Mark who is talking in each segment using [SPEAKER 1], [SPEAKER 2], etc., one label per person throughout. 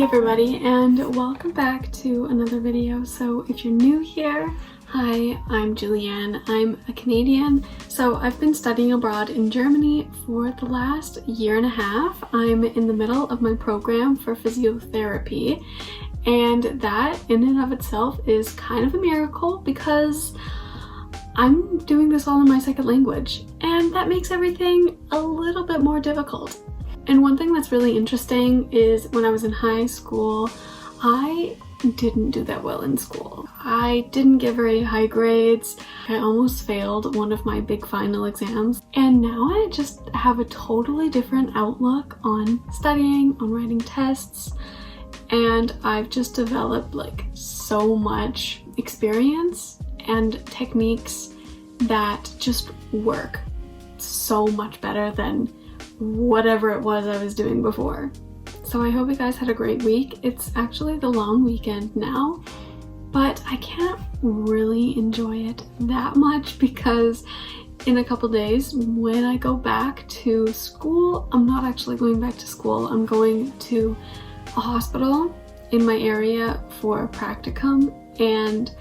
[SPEAKER 1] Hey everybody, and welcome back to another video. So if you're new here, hi, I'm Julianne. I'm a Canadian. So I've been studying abroad in Germany for the last year and a half. I'm in the middle of my program for physiotherapy, and that in and of itself is kind of a miracle because I'm doing this all in my second language, and that makes everything a little bit more difficult. And one thing that's really interesting is when I was in high school, I didn't do that well in school. I didn't get very high grades. I almost failed one of my big final exams. And now I just have a totally different outlook on studying, on writing tests, and I've just developed like so much experience and techniques that just work so much better than whatever it was I was doing before. So I hope you guys had a great week. It's actually the long weekend now, but I can't really enjoy it that much because in a couple days when I go back to school, I'm not actually going back to school. I'm going to a hospital in my area for Practicum, and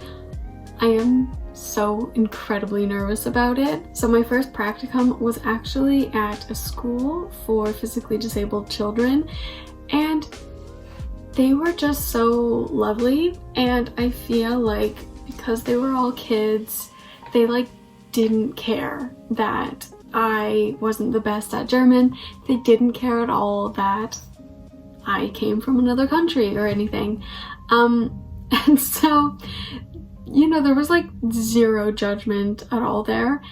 [SPEAKER 1] I am so incredibly nervous about it. So my first practicum was actually at a school for physically disabled children, and they were just so lovely, and I feel like because they were all kids, they like didn't care that I wasn't the best at German. They didn't care at all that I came from another country or anything. And so, you know, there was like zero judgment at all there,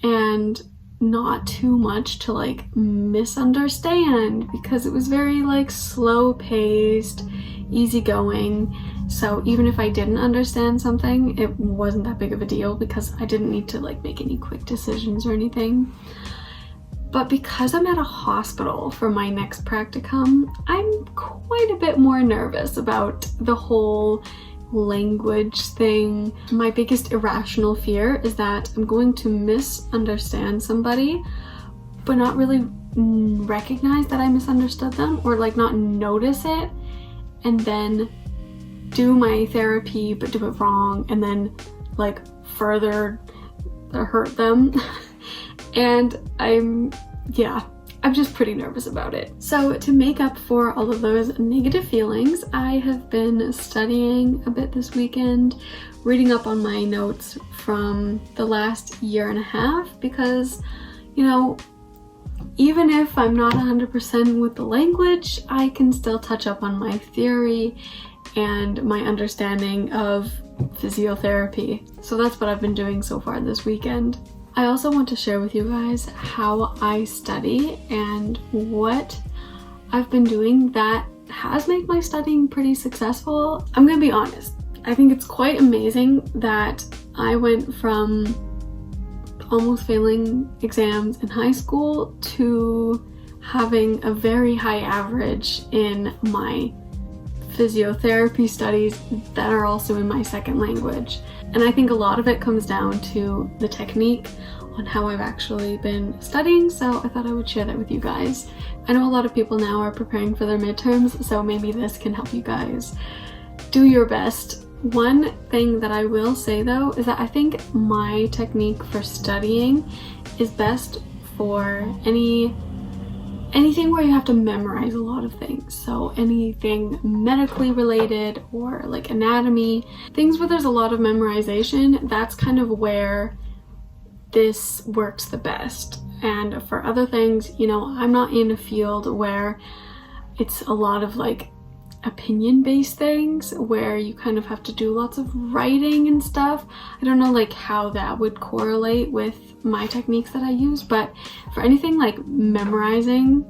[SPEAKER 1] and not too much to like misunderstand because it was very like slow paced, easygoing. So even if I didn't understand something, it wasn't that big of a deal because I didn't need to like make any quick decisions or anything. But because I'm at a hospital for my next practicum, I'm quite a bit more nervous about the whole language thing. My biggest irrational fear is that I'm going to misunderstand somebody but not really recognize that I misunderstood them, or like not notice it, and then do my therapy but do it wrong and then like further hurt them. And I'm just pretty nervous about it. So to make up for all of those negative feelings, I have been studying a bit this weekend, reading up on my notes from the last year and a half because, you know, even if I'm not 100% with the language, I can still touch up on my theory and my understanding of physiotherapy. So that's what I've been doing so far this weekend. I also want to share with you guys how I study and what I've been doing that has made my studying pretty successful. I'm gonna be honest, I think it's quite amazing that I went from almost failing exams in high school to having a very high average in my physiotherapy studies that are also in my second language. And I think a lot of it comes down to the technique on how I've actually been studying, so I thought I would share that with you guys. I know a lot of people now are preparing for their midterms, so maybe this can help you guys do your best. One thing that I will say though is that I think my technique for studying is best for anything where you have to memorize a lot of things. So anything medically related or like anatomy, things where there's a lot of memorization, that's kind of where this works the best. And for other things, you know, I'm not in a field where it's a lot of like opinion-based things where you kind of have to do lots of writing and stuff. I don't know like how that would correlate with my techniques that I use, but for anything like memorizing,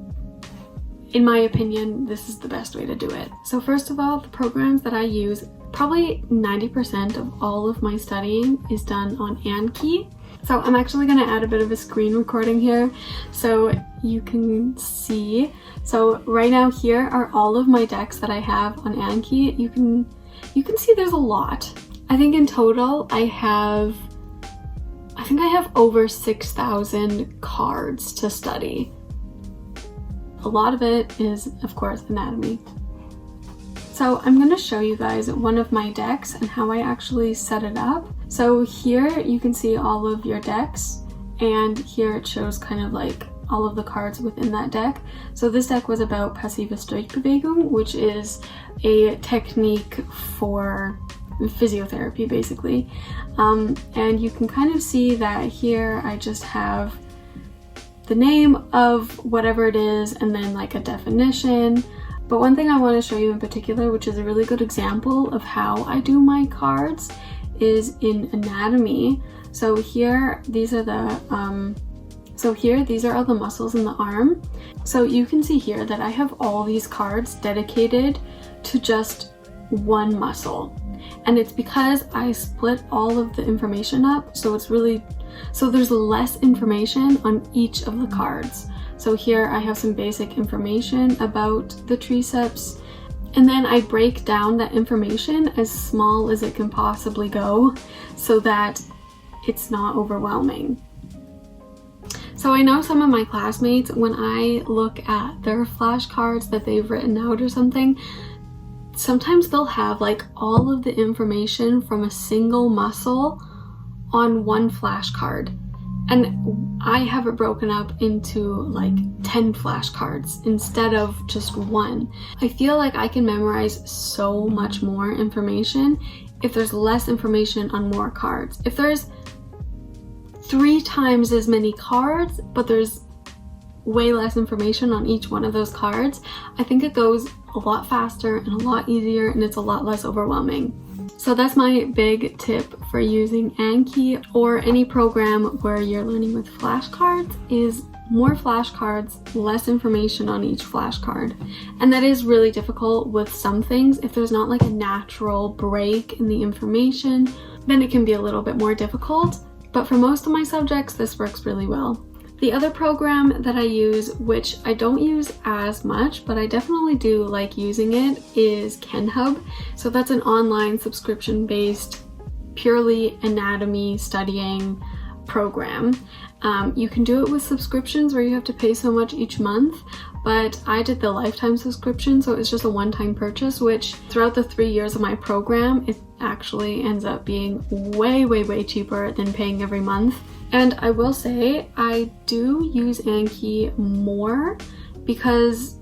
[SPEAKER 1] in my opinion, this is the best way to do it. So first of all, the programs that I use, probably 90% of all of my studying is done on Anki. So I'm actually going to add a bit of a screen recording here so you can see. So right now here are all of my decks that I have on Anki. You can see there's a lot. I think in total I think I have over 6,000 cards to study. A lot of it is, of course, anatomy. So I'm going to show you guys one of my decks and how I actually set it up. So here you can see all of your decks, and here it shows kind of like all of the cards within that deck. So this deck was about passive Streichbewegung, which is a technique for physiotherapy basically. And you can kind of see that here I just have the name of whatever it is and then like a definition. But one thing I want to show you in particular, which is a really good example of how I do my cards, is in anatomy. So here, these are the these are all the muscles in the arm. So you can see here that I have all these cards dedicated to just one muscle. And it's because I split all of the information up, so there's less information on each of the cards. So here I have some basic information about the triceps, and then I break down that information as small as it can possibly go so that it's not overwhelming. So I know some of my classmates, when I look at their flashcards that they've written out or something, sometimes they'll have like all of the information from a single muscle on one flashcard. And I have it broken up into like 10 flashcards instead of just one. I feel like I can memorize so much more information if there's less information on more cards. If there's 3 times as many cards, but there's way less information on each one of those cards, I think it goes a lot faster and a lot easier, and it's a lot less overwhelming. So that's my big tip for using Anki or any program where you're learning with flashcards, is more flashcards, less information on each flashcard. And that is really difficult with some things. If there's not like a natural break in the information, then it can be a little bit more difficult. But for most of my subjects, this works really well. The other program that I use, which I don't use as much, but I definitely do like using it, is KenHub. So that's an online subscription-based, purely anatomy studying program. You can do it with subscriptions where you have to pay so much each month, but I did the lifetime subscription, so it's just a one-time purchase, which throughout the 3 years of my program, it actually ends up being way, way, way cheaper than paying every month. And I will say I do use Anki more because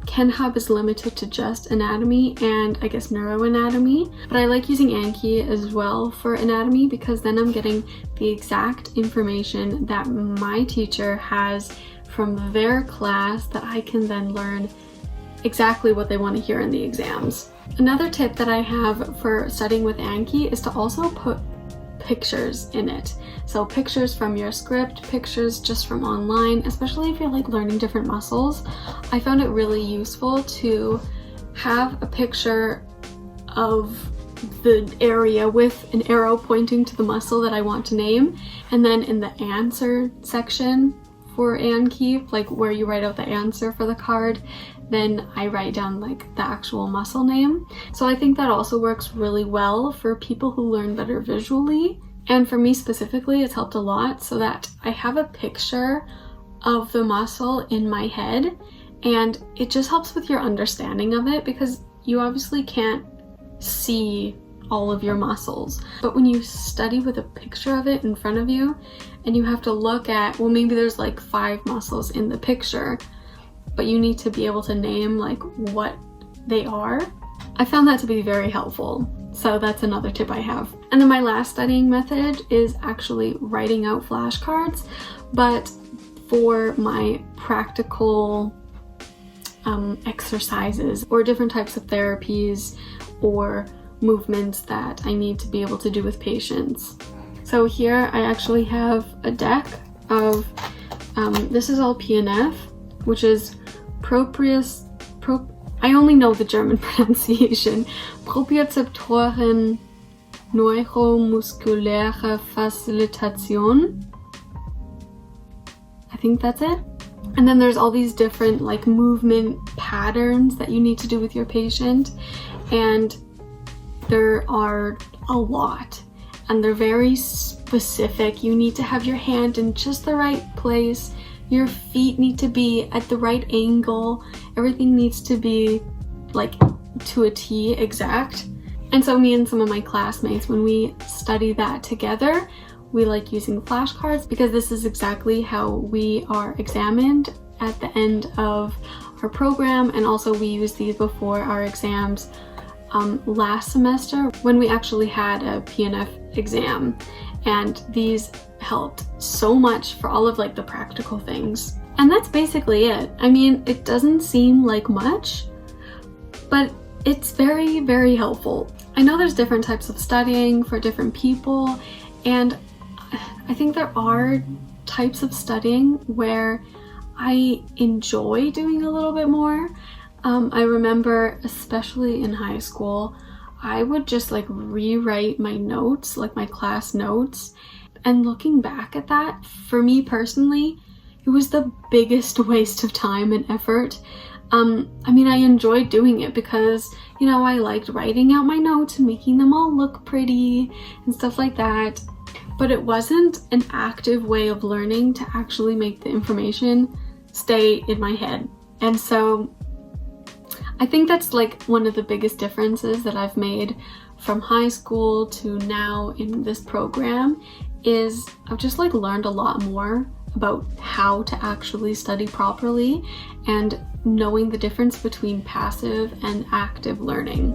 [SPEAKER 1] KenHub is limited to just anatomy and I guess neuroanatomy, but I like using Anki as well for anatomy because then I'm getting the exact information that my teacher has from their class that I can then learn exactly what they want to hear in the exams. Another tip that I have for studying with Anki is to also put pictures in it. So pictures from your script, pictures just from online, especially if you're like learning different muscles. I found it really useful to have a picture of the area with an arrow pointing to the muscle that I want to name, and then in the answer section for Anki, like where you write out the answer for the card, then I write down like the actual muscle name. So I think that also works really well for people who learn better visually. And for me specifically, it's helped a lot so that I have a picture of the muscle in my head, and it just helps with your understanding of it because you obviously can't see all of your muscles. But when you study with a picture of it in front of you and you have to look at, well, maybe there's like 5 muscles in the picture, but you need to be able to name like what they are. I found that to be very helpful. So that's another tip I have. And then my last studying method is actually writing out flashcards, but for my practical exercises or different types of therapies or movements that I need to be able to do with patients. So here I actually have a deck of, this is all PNF, which is I only know the German pronunciation. Propriozeptoren neuromuskuläre Facilitation. I think that's it. And then there's all these different like movement patterns that you need to do with your patient. And there are a lot. And they're very specific. You need to have your hand in just the right place. Your feet need to be at the right angle. Everything needs to be like to a T exact. And so me and some of my classmates, when we study that together, we like using flashcards because this is exactly how we are examined at the end of our program. And also we used these before our exams last semester when we actually had a PNF exam, and these helped so much for all of like the practical things. And that's basically it. I mean, it doesn't seem like much, but it's very, very helpful. I know there's different types of studying for different people, and I think there are types of studying where I enjoy doing a little bit more. I remember, especially in high school, I would just like rewrite my notes, like my class notes. And looking back at that, for me personally, it was the biggest waste of time and effort. I mean, I enjoyed doing it because, you know, I liked writing out my notes and making them all look pretty and stuff like that. But it wasn't an active way of learning to actually make the information stay in my head. And so I think that's like one of the biggest differences that I've made from high school to now in this program is I've just like learned a lot more about how to actually study properly and knowing the difference between passive and active learning.